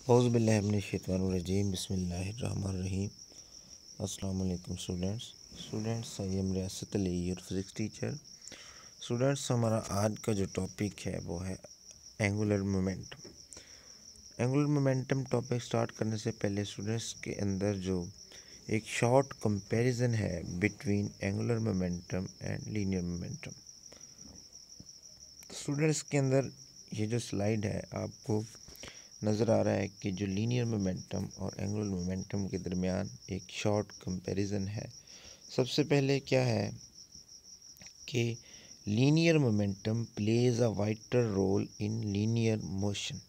औज़ुबिल्लाहिमिनश्शैतानिर्रजीम बिस्मिल्लाहिर्रहमानिर्रहीम। अस्सलाम वालेकुम स्टूडेंट्स आई एम रियासत Ali, your physics teacher. Students, हमारा आज का जो टॉपिक है वो है angular momentum. Angular momentum topic start करने से पहले स्टूडेंट्स के अंदर जो एक शॉर्ट कंपैरिजन है between angular momentum and linear momentum. Students के अंदर ये जो स्लाइड है आपको नज़र आ रहा है कि जो लीनियर मोमेंटम और एंगुलर मोमेंटम के दरमियान एक शॉर्ट कंपैरिजन है। सबसे पहले क्या है कि linear momentum plays a vital role in linear motion.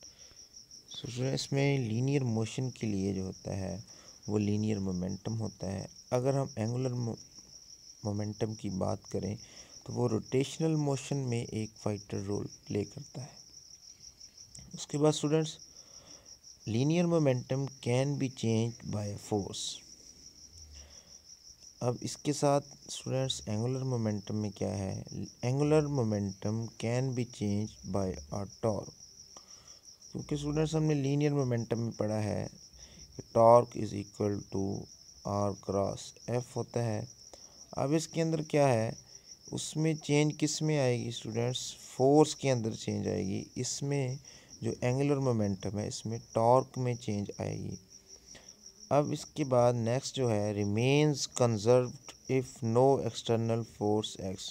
इसमें लीनियर मोशन के लिए जो होता है वो लीनियर मोमेंटम होता है। अगर हम एंगुलर मोमेंटम की बात करें तो वो रोटेशनल मोशन में एक वाइटर रोल प्ले करता है। उसके बाद students, linear momentum can be changed by force. अब इसके साथ स्टूडेंट्स एंगुलर मोमेंटम में क्या है, angular momentum can be changed by a torque. क्योंकि स्टूडेंट्स हमने लीनियर मोमेंटम में पढ़ा है कि torque is equal to R cross F होता है। अब इसके अंदर क्या है, उसमें चेंज किस में आएगी स्टूडेंट्स, फोर्स के अंदर चेंज आएगी। इसमें जो एंगुलर मोमेंटम है इसमें टॉर्क में चेंज आएगी। अब इसके बाद नेक्स्ट जो है, remains conserved if no external force acts.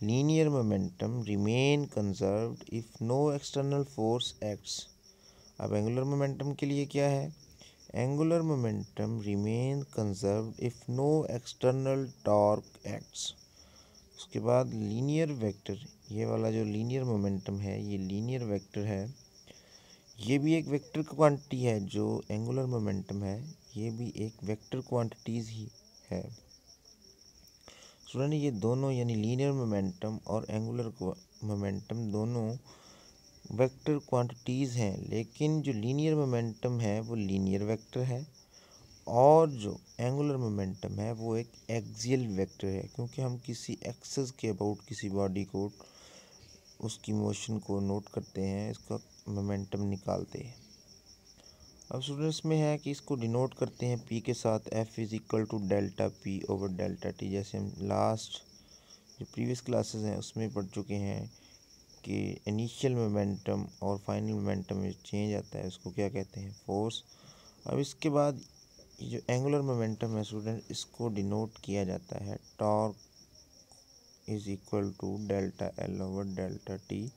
Linear momentum remain conserved if no external force acts. अब एंगुलर मोमेंटम के लिए क्या है, angular momentum remain conserved if no external torque acts. उसके बाद लीनियर वेक्टर, ये वाला जो लीनियर मोमेंटम है ये लीनियर वेक्टर है। ये भी एक वेक्टर क्वांटिटी है। जो एंगुलर मोमेंटम है ये भी एक वेक्टर क्वांटिटीज़ ही है। स्टूडेंट, ये दोनों यानी लीनियर मोमेंटम और एंगुलर मोमेंटम दोनों वेक्टर क्वांटिटीज़ हैं, लेकिन जो लीनियर मोमेंटम है वो लीनियर वेक्टर है और जो एंगुलर मोमेंटम है वो एक एक्सियल वेक्टर है। क्योंकि हम किसी एक्सिस के अबाउट किसी बॉडी को उसकी मोशन को नोट करते हैं, इसका मोमेंटम निकालते हैं। अब स्टूडेंट्स में है कि इसको डिनोट करते हैं पी के साथ, F is equal to delta P over delta T. जैसे हम लास्ट जो प्रीवियस क्लासेस हैं उसमें पढ़ चुके हैं कि इनिशियल मोमेंटम और फाइनल मोमेंटम में चेंज आता है, उसको क्या कहते हैं, फोर्स। अब इसके बाद ये जो एंगुलर मोमेंटम है स्टूडेंट, इसको डिनोट किया जाता है torque is equal to delta L over delta T.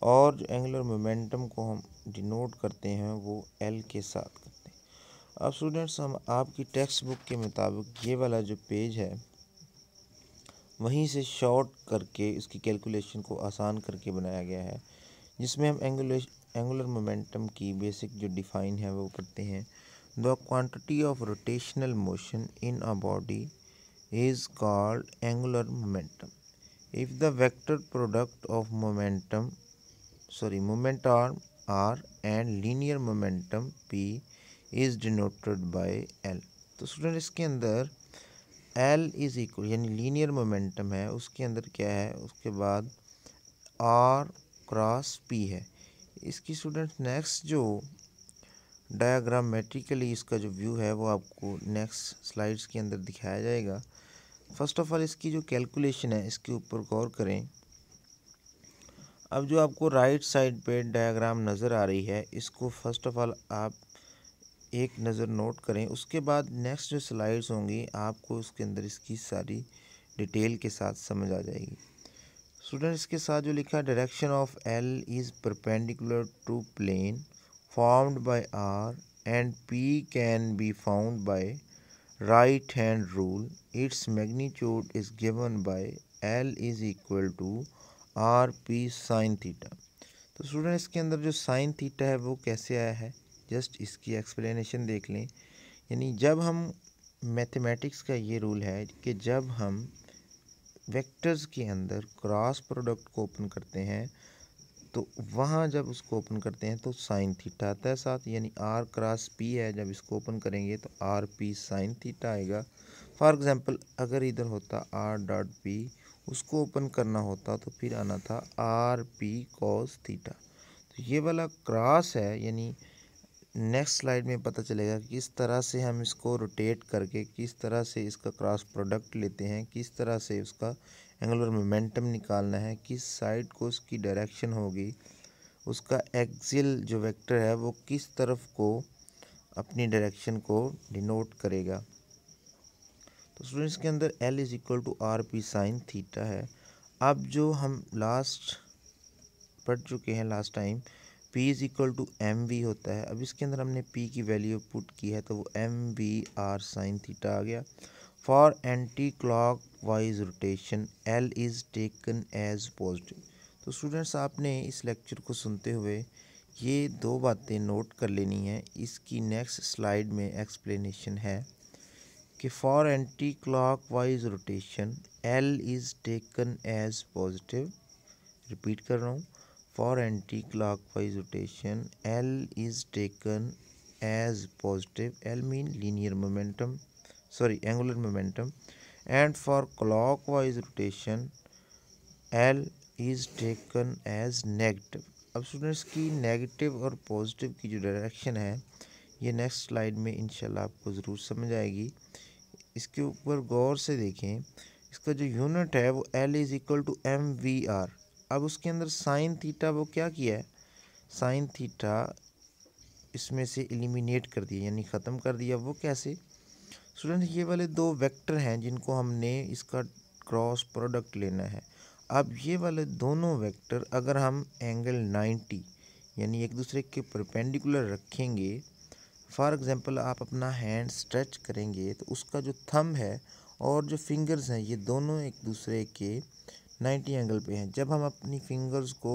और जो एंगुलर मोमेंटम को हम डिनोट करते हैं वो एल के साथ करते हैं। अब स्टूडेंट्स, हम आपकी टेक्स्ट बुक के मुताबिक ये वाला जो पेज है वहीं से शॉर्ट करके इसकी कैलकुलेशन को आसान करके बनाया गया है, जिसमें हम एंगुलर मोमेंटम की बेसिक जो डिफ़ाइन है वो पढ़ते हैं। The quantity of rotational motion in a body is called angular momentum if the vector product of moment arm R and linear momentum P is denoted by L। तो student इसके अंदर L is equal यानी linear momentum है, उसके अंदर क्या है, उसके बाद R क्रॉस P है। इसकी स्टूडेंट नेक्स्ट जो डायग्रामेट्रिकली इसका जो व्यू है वो आपको नेक्स्ट स्लाइड्स के अंदर दिखाया जाएगा। फर्स्ट ऑफ ऑल इसकी जो कैलकुलेशन है इसके ऊपर गौर करें। अब जो आपको राइट साइड पे डायग्राम नज़र आ रही है इसको फर्स्ट ऑफ ऑल आप एक नज़र नोट करें। उसके बाद नेक्स्ट जो स्लाइड्स होंगी आपको उसके अंदर इसकी सारी डिटेल के साथ समझ आ जाएगी। स्टूडेंट, इसके साथ जो लिखा है, direction of L is perpendicular to plane formed by R and P can be found by right hand rule. Its magnitude is given by L is equal to R P sine theta. तो student इसके अंदर जो sign theta है वो कैसे आया है, just इसकी एक्सप्लेनेशन देख लें। यानी जब हम मैथमेटिक्स का ये रूल है कि जब हम वेक्टर्स के अंदर क्रॉस प्रोडक्ट को ओपन करते हैं तो वहाँ जब उसको ओपन करते हैं तो साइन थीटा आता है साथ, यानी आर क्रॉस पी है, जब इसको ओपन करेंगे तो आर पी साइन थीटा आएगा। फॉर एग्ज़ाम्पल अगर इधर होता आर डॉट पी, उसको ओपन करना होता तो फिर आना था आर पी कॉस थीटा। तो ये वाला क्रॉस है, यानी नेक्स्ट स्लाइड में पता चलेगा कि किस तरह से हम इसको रोटेट करके किस तरह से इसका क्रॉस प्रोडक्ट लेते हैं, किस तरह से उसका एंगुलर मोमेंटम निकालना है, किस साइड को उसकी डायरेक्शन होगी, उसका एक्सियल जो वेक्टर है वो किस तरफ को अपनी डायरेक्शन को डिनोट करेगा। तो स्टूडेंट्स के अंदर L is equal to R P sine theta है। अब जो हम लास्ट पढ़ चुके हैं last time, P is equal to M V होता है। अब इसके अंदर हमने P की वैल्यू पुट की है तो वो M V R sine theta आ गया। For anticlockwise rotation L is taken as positive. तो स्टूडेंट्स आपने इस लेक्चर को सुनते हुए ये दो बातें नोट कर लेनी है। इसकी नेक्स्ट स्लाइड में एक्सप्लेनेशन है कि for anticlockwise rotation L is taken as positive. Repeat कर रहा हूँ, for anti-clockwise rotation L is taken as positive. L mean linear momentum, angular momentum, and for clockwise rotation L is taken as negative. अब students की negative और positive की जो direction है ये नेक्स्ट स्लाइड में इंशाल्लाह आपको ज़रूर समझ आएगी। इसके ऊपर गौर से देखें, इसका जो यूनिट है वो L is equal to M V R. अब उसके अंदर साइन थीटा वो क्या किया है, साइन थीटा इसमें से एलिमिनेट कर दिया यानी ख़त्म कर दिया। वो कैसे स्टूडेंट, ये वाले दो वेक्टर हैं जिनको हमने इसका क्रॉस प्रोडक्ट लेना है। अब ये वाले दोनों वेक्टर अगर हम एंगल 90 यानी एक दूसरे के परपेंडिकुलर रखेंगे, फॉर एग्जांपल आप अपना हैंड स्ट्रेच करेंगे तो उसका जो थंब है और जो फिंगर्स हैं ये दोनों एक दूसरे के 90 एंगल पे हैं। जब हम अपनी फिंगर्स को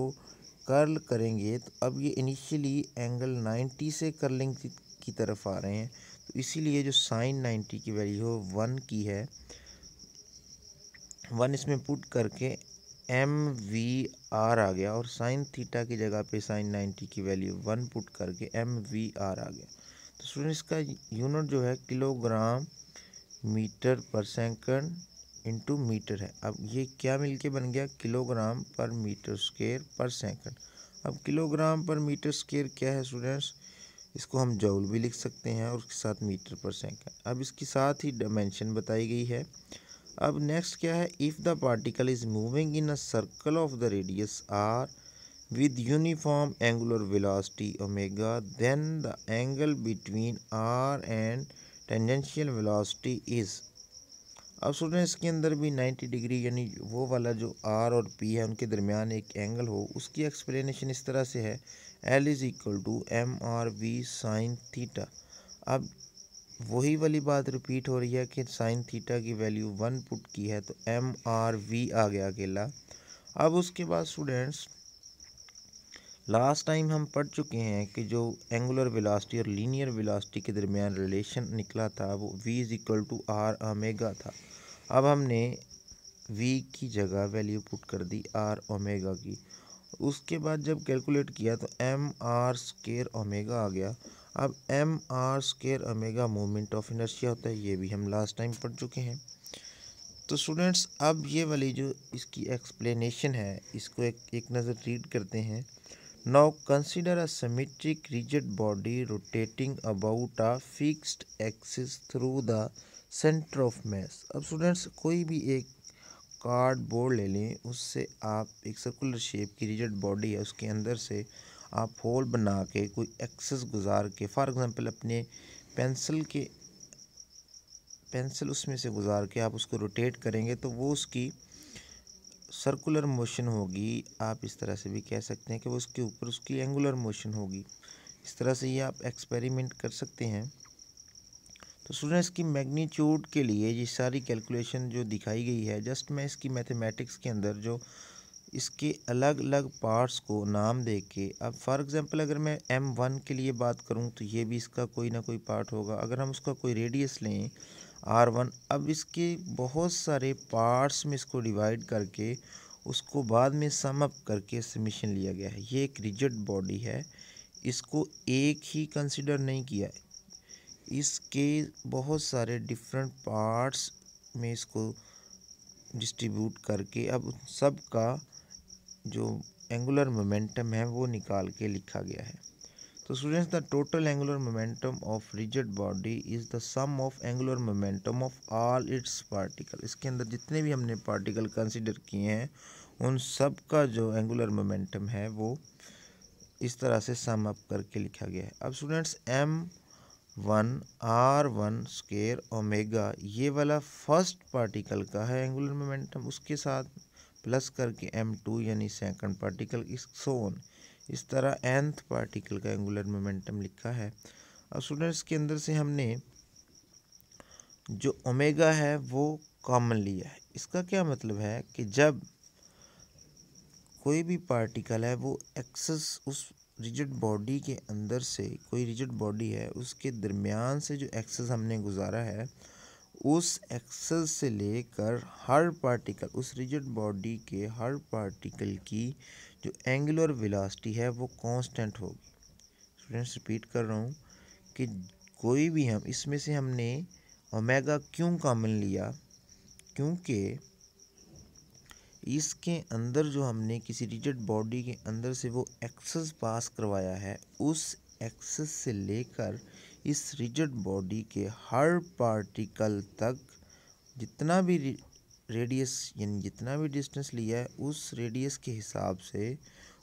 कर्ल करेंगे तो अब ये इनिशियली एंगल 90 से कर्लिंग की तरफ आ रहे हैं, तो इसीलिए जो साइन 90 की वैल्यू 1 की है, 1 इसमें पुट करके एम वी आर आ गया और साइन थीटा की जगह पे साइन 90 की वैल्यू 1 पुट करके एम वी आर आ गया। तो स्टूडेंट्स का यूनिट जो है किलोग्राम मीटर पर सेकंड इंटू मीटर है। अब ये क्या मिलके बन गया, किलोग्राम पर मीटर स्क्वायर पर सेकंड। अब किलोग्राम पर मीटर स्क्वायर क्या है स्टूडेंट्स, इसको हम जूल भी लिख सकते हैं और उसके साथ मीटर पर सेकंड। अब इसके साथ ही डायमेंशन बताई गई है। अब नेक्स्ट क्या है, if the particle is moving in a circle of the radius R with uniform angular velocity omega, then the angle between r and tangential velocity is। अब स्टूडेंट्स के अंदर भी 90 डिग्री यानी वो वाला जो r और p है उनके दरमियान एक एंगल हो, उसकी एक्सप्लेनेशन इस तरह से है, L is equal to M R V sine theta. अब वही वाली बात रिपीट हो रही है कि साइन थीटा की वैल्यू 1 पुट की है तो एम आर वी आ गया अकेला। अब उसके बाद स्टूडेंट्स लास्ट टाइम हम पढ़ चुके हैं कि जो एंगुलर वेलोसिटी और लीनियर वेलोसिटी के दरमियान रिलेशन निकला था वो v is equal to R omega था। अब हमने v की जगह वैल्यू पुट कर दी आर ओमेगा की। उसके बाद जब कैलकुलेट किया तो एम आर स्क्वायर ओमेगा आ गया। अब M R square omega moment of inertia होता है, ये भी हम लास्ट टाइम पढ़ चुके हैं। तो स्टूडेंट्स अब ये वाली जो इसकी एक्सप्लेनेशन है इसको एक नज़र रीड करते हैं। Now consider a symmetric rigid body rotating about a fixed axis through the center of mass। अब स्टूडेंट्स कोई भी एक कार्डबोर्ड ले लें, उससे आप एक सर्कुलर शेप की रिजिड बॉडी है उसके अंदर से आप होल बना के कोई एक्सेस गुजार के, फॉर एग्जांपल अपने पेंसिल उसमें से गुजार के आप उसको रोटेट करेंगे तो वो उसकी सर्कुलर मोशन होगी। आप इस तरह से भी कह सकते हैं कि वो उसके ऊपर उसकी एंगुलर मोशन होगी। इस तरह से ये आप एक्सपेरिमेंट कर सकते हैं। तो स्टूडेंट्स की मैग्नीट्यूड के लिए ये सारी कैलकुलेशन जो दिखाई गई है, जस्ट मैं इसकी मैथमेटिक्स के अंदर जो इसके अलग अलग पार्ट्स को नाम दे के, अब फॉर एग्जांपल अगर मैं m1 के लिए बात करूं तो ये भी इसका कोई ना कोई पार्ट होगा। अगर हम उसका कोई रेडियस लें r1, अब इसके बहुत सारे पार्ट्स में इसको डिवाइड करके उसको बाद में सम अप करके समीशन लिया गया है। ये एक रिजिड बॉडी है, इसको एक ही कंसिडर नहीं किया, इसके बहुत सारे डिफरेंट पार्ट्स में इसको डिस्ट्रीब्यूट करके अब सब का जो एंगुलर मोमेंटम है वो निकाल के लिखा गया है। तो students the total angular momentum of rigid body is the sum of angular momentum of all its particle. इसके अंदर जितने भी हमने पार्टिकल कंसिडर किए हैं उन सब का जो एंगुलर मोमेंटम है वो इस तरह से सम अप करके लिखा गया है। अब स्टूडेंट्स m1r1 स्क्वायर ओमेगा ये वाला फर्स्ट पार्टिकल का है एंगुलर मोमेंटम, उसके साथ प्लस करके m2 यानी सेकंड पार्टिकल सोन इस तरह nth पार्टिकल का एंगुलर मोमेंटम लिखा है। अब स्टूडेंट्स के अंदर से हमने जो ओमेगा है वो कॉमन लिया है। इसका क्या मतलब है कि जब कोई भी पार्टिकल है वो एक्सेस उस रिजिड बॉडी के अंदर से, कोई रिजिड बॉडी है उसके दरमियान से जो एक्सेस हमने गुजारा है उस एक्सेस से लेकर हर पार्टिकल, उस रिजिड बॉडी के हर पार्टिकल की जो एंगुलर वेलोसिटी है वो कांस्टेंट होगी। स्टूडेंट्स रिपीट कर रहा हूँ कि कोई भी हम इसमें से हमने ओमेगा क्यों कॉमन लिया, क्योंकि इसके अंदर जो हमने किसी रिजिड बॉडी के अंदर से वो एक्सेस पास करवाया है उस एक्सेस से लेकर इस रिजिड बॉडी के हर पार्टिकल तक जितना भी रेडियस यानी जितना भी डिस्टेंस लिया है उस रेडियस के हिसाब से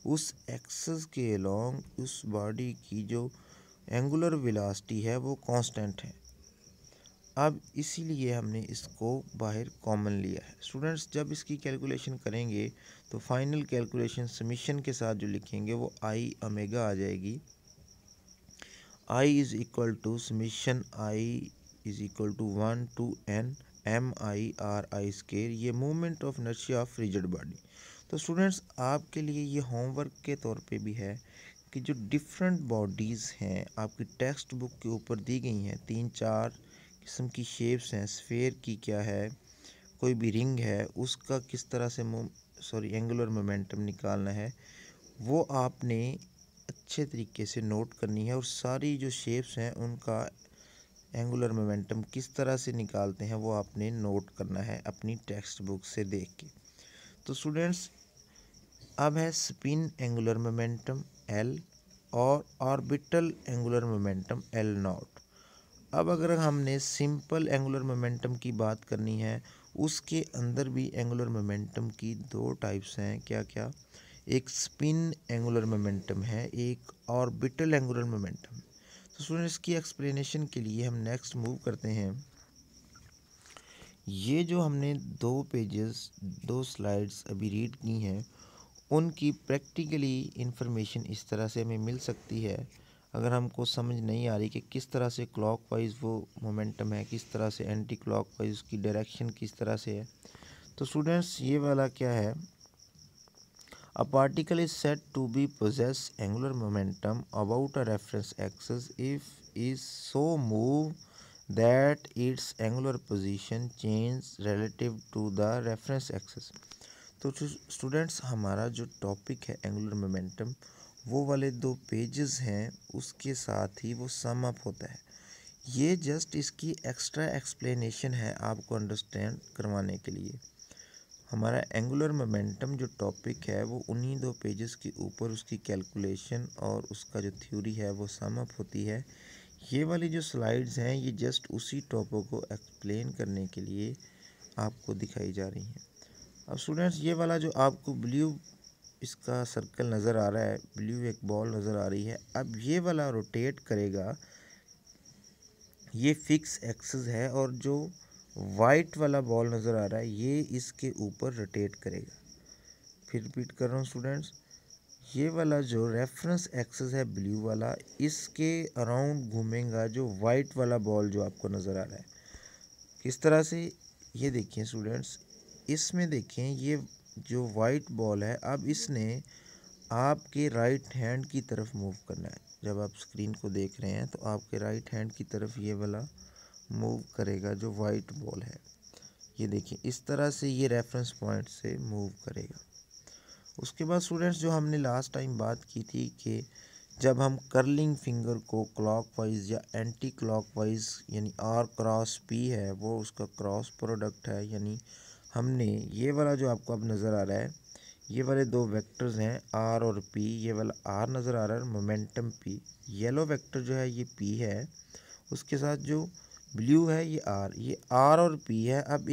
उस एक्सेस के अलोंग उस बॉडी की जो एंगुलर वेलोसिटी है वो कांस्टेंट है। अब इसीलिए हमने इसको बाहर कॉमन लिया है। स्टूडेंट्स जब इसकी कैलकुलेशन करेंगे तो फाइनल कैलकुलेशन समीशन के साथ जो लिखेंगे वो आई ओमेगा आ जाएगी। I is equal to summation I is equal to 1 to n MIRI², ये movement of inertia of rigid body. तो स्टूडेंट्स आपके लिए ये होमवर्क के तौर पे भी है कि जो डिफरेंट बॉडीज़ हैं आपकी टेक्स्ट बुक के ऊपर दी गई हैं, 3-4 किस्म की शेप्स हैं। स्फेयर की क्या है, कोई भी रिंग है उसका किस तरह से एंगुलर मोमेंटम निकालना है वो आपने अच्छे तरीके से नोट करनी है, और सारी जो शेप्स हैं उनका एंगुलर मोमेंटम किस तरह से निकालते हैं वो आपने नोट करना है अपनी टेक्स्ट बुक से देख के। तो स्टूडेंट्स अब है स्पिन एंगुलर मोमेंटम L और ऑर्बिटल एंगुलर मोमेंटम L0। अब अगर हमने सिंपल एंगुलर मोमेंटम की बात करनी है उसके अंदर भी एंगुलर मोमेंटम की दो टाइप्स हैं। क्या क्या, एक स्पिन एंगुलर मोमेंटम है, एक ऑर्बिटल एंगुलर मोमेंटम। तो स्टूडेंट्स की एक्सप्लेनेशन के लिए हम नेक्स्ट मूव करते हैं। ये जो हमने दो स्लाइड्स अभी रीड की हैं उनकी प्रैक्टिकली इंफॉर्मेशन इस तरह से हमें मिल सकती है। अगर हमको समझ नहीं आ रही कि किस तरह से क्लॉकवाइज वो मोमेंटम है, किस तरह से एंटी क्लॉकवाइज उसकी डायरेक्शन किस तरह से है, तो स्टूडेंट्स ये वाला क्या है, a particle is said to be possess angular momentum about a reference axis if is so move that its angular position change relative to the reference axis. तो स्टूडेंट्स हमारा जो टॉपिक है एंगुलर मोमेंटम वो वाले 2 pages हैं उसके साथ ही वो सम अप होता है। ये जस्ट इसकी एक्स्ट्रा एक्सप्लेनेशन है आपको अंडरस्टैंड करवाने के लिए। हमारा एंगुलर मोमेंटम जो टॉपिक है वो उन्हीं 2 पेजेस के ऊपर उसकी कैलकुलेशन और उसका जो थ्योरी है वो सम अप होती है। ये वाली जो स्लाइड्स हैं ये जस्ट उसी टॉपिक को एक्सप्लेन करने के लिए आपको दिखाई जा रही हैं। अब स्टूडेंट्स ये वाला जो आपको ब्लू इसका सर्कल नज़र आ रहा है, ब्लू एक बॉल नज़र आ रही है, अब ये वाला रोटेट करेगा, ये फिक्स एक्सिस है, और जो वाइट वाला बॉल नज़र आ रहा है ये इसके ऊपर रोटेट करेगा। फिर रिपीट कर रहा हूँ स्टूडेंट्स, ये वाला जो रेफरेंस एक्सिस है ब्लू वाला इसके अराउंड घूमेगा जो वाइट वाला बॉल जो आपको नज़र आ रहा है। किस तरह से, ये देखिए स्टूडेंट्स, इसमें देखें ये जो वाइट बॉल है अब इसने आपके राइट हैंड की तरफ मूव करना है। जब आप स्क्रीन को देख रहे हैं तो आपके राइट हैंड की तरफ ये वाला मूव करेगा जो वाइट बॉल है। ये देखिए इस तरह से ये रेफरेंस पॉइंट से मूव करेगा। उसके बाद स्टूडेंट्स जो हमने लास्ट टाइम बात की थी कि जब हम कर्लिंग फिंगर को क्लॉकवाइज या एंटी क्लॉकवाइज यानी R क्रॉस P है वो उसका क्रॉस प्रोडक्ट है, यानी हमने ये वाला जो आपको अब नज़र आ रहा है ये वाले दो वेक्टर्स हैं आर और पी। ये वाला आर नज़र आ रहा है, मोमेंटम पी। येलो वेक्टर जो है ये पी है, उसके साथ जो ब्लू है ये आर और पी है। अब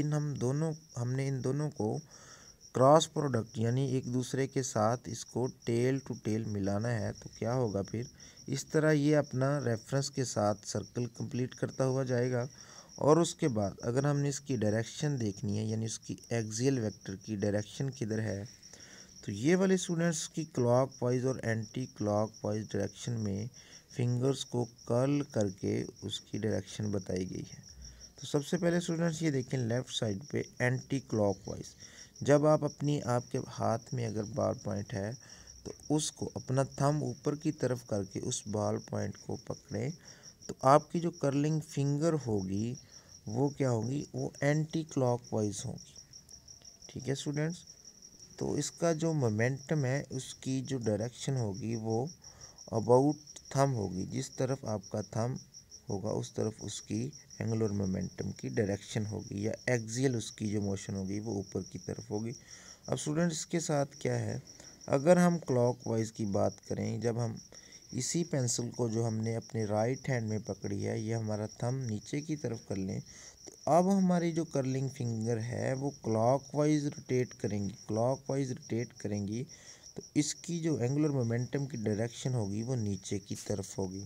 हमने इन दोनों को क्रॉस प्रोडक्ट यानी एक दूसरे के साथ इसको टेल टू टेल मिलाना है। तो क्या होगा फिर, इस तरह ये अपना रेफरेंस के साथ सर्कल कंप्लीट करता हुआ जाएगा। और उसके बाद अगर हमने इसकी डायरेक्शन देखनी है, यानी उसकी एक्सियल वेक्टर की डायरेक्शन किधर है, तो ये वाले स्टूडेंट्स की क्लॉकवाइज और एंटी क्लॉकवाइज डायरेक्शन में फिंगर्स को कर्ल करके उसकी डायरेक्शन बताई गई है। तो सबसे पहले स्टूडेंट्स ये देखें लेफ़्ट साइड पे एंटी क्लॉकवाइज। जब आपके हाथ में अगर बॉल पॉइंट है तो उसको अपना थंब ऊपर की तरफ करके उस बॉल पॉइंट को पकड़ें, तो आपकी जो कर्लिंग फिंगर होगी वो क्या होगी, वो एंटी क्लॉकवाइज होगी। ठीक है स्टूडेंट्स। तो इसका जो मोमेंटम है उसकी जो डायरेक्शन होगी वो अबाउट थंब होगी। जिस तरफ आपका थंब होगा उस तरफ उसकी एंगुलर मोमेंटम की डायरेक्शन होगी, या एक्सियल उसकी जो मोशन होगी वो ऊपर की तरफ होगी। अब स्टूडेंट्स इसके साथ क्या है, अगर हम क्लॉकवाइज की बात करें, जब हम इसी पेंसिल को जो हमने अपने राइट हैंड में पकड़ी है, ये हमारा थंब नीचे की तरफ कर लें, तो अब हमारी जो कर्लिंग फिंगर है वो क्लॉकवाइज रोटेट करेंगी। तो इसकी जो एंगुलर मोमेंटम की डायरेक्शन होगी वो नीचे की तरफ होगी।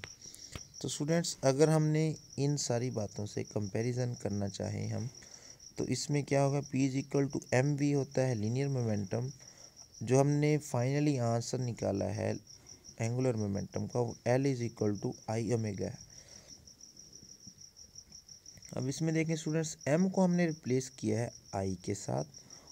तो स्टूडेंट्स अगर हमने इन सारी बातों से कंपैरिजन करना चाहें हम, तो इसमें क्या होगा, P is equal to M V होता है लीनियर मोमेंटम। जो हमने फाइनली आंसर निकाला है एंगुलर मोमेंटम का, वो L is equal to I omega है। अब इसमें देखें स्टूडेंट्स, m को हमने रिप्लेस किया है i के साथ,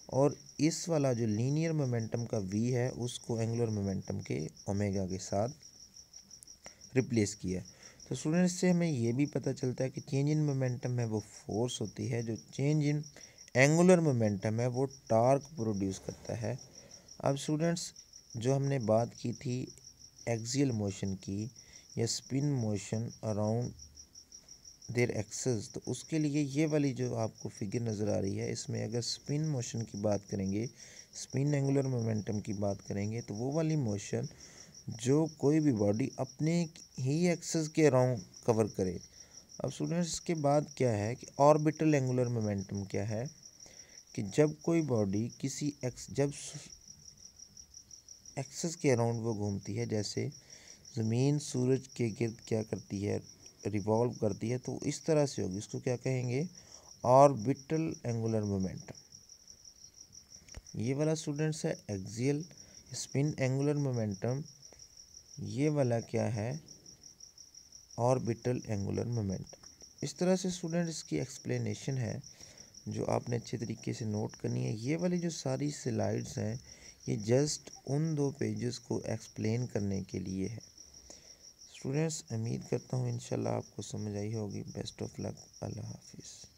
और इस वाला जो लीनियर मोमेंटम का v है उसको एंगुलर मोमेंटम के ओमेगा के साथ रिप्लेस किया है। तो स्टूडेंट्स से हमें ये भी पता चलता है कि चेंज इन मोमेंटम है वो फोर्स होती है, जो चेंज इन एंगुलर मोमेंटम है वो टार्क प्रोड्यूस करता है। अब स्टूडेंट्स जो हमने बात की थी एक्सियल मोशन की या spin motion around their axes, तो उसके लिए ये वाली जो आपको फिगर नज़र आ रही है, इसमें अगर स्पिन मोशन की बात करेंगे, स्पिन एंगुलर मोमेंटम की बात करेंगे, तो वो वाली मोशन जो कोई भी बॉडी अपने ही एक्सेस के अराउंड कवर करे। अब स्टूडेंट्स इसके बाद क्या है कि ऑर्बिटल एंगुलर मोमेंटम क्या है, कि जब कोई बॉडी जब एक्सेस के अराउंड वो घूमती है, जैसे ज़मीन सूरज के गिर्द क्या करती है, रिवॉल्व करती है, तो इस तरह से होगी। इसको क्या कहेंगे, ऑर्बिटल एंगुलर मोमेंटम। ये वाला स्टूडेंट्स है एक्सियल स्पिन एंगुलर मोमेंटम, ये वाला क्या है, ऑर्बिटल एंगुलर मोमेंटम। इस तरह से स्टूडेंट इसकी एक्सप्लेनेशन है जो आपने अच्छे तरीके से नोट करनी है। ये वाली जो सारी स्लाइड्स हैं ये जस्ट उन दो पेजेस को एक्सप्लेन करने के लिए है। स्टूडेंट्स उम्मीद करता हूँ इंशाल्लाह आपको समझ आई होगी। बेस्ट ऑफ लक, अल्लाह हाफिज़।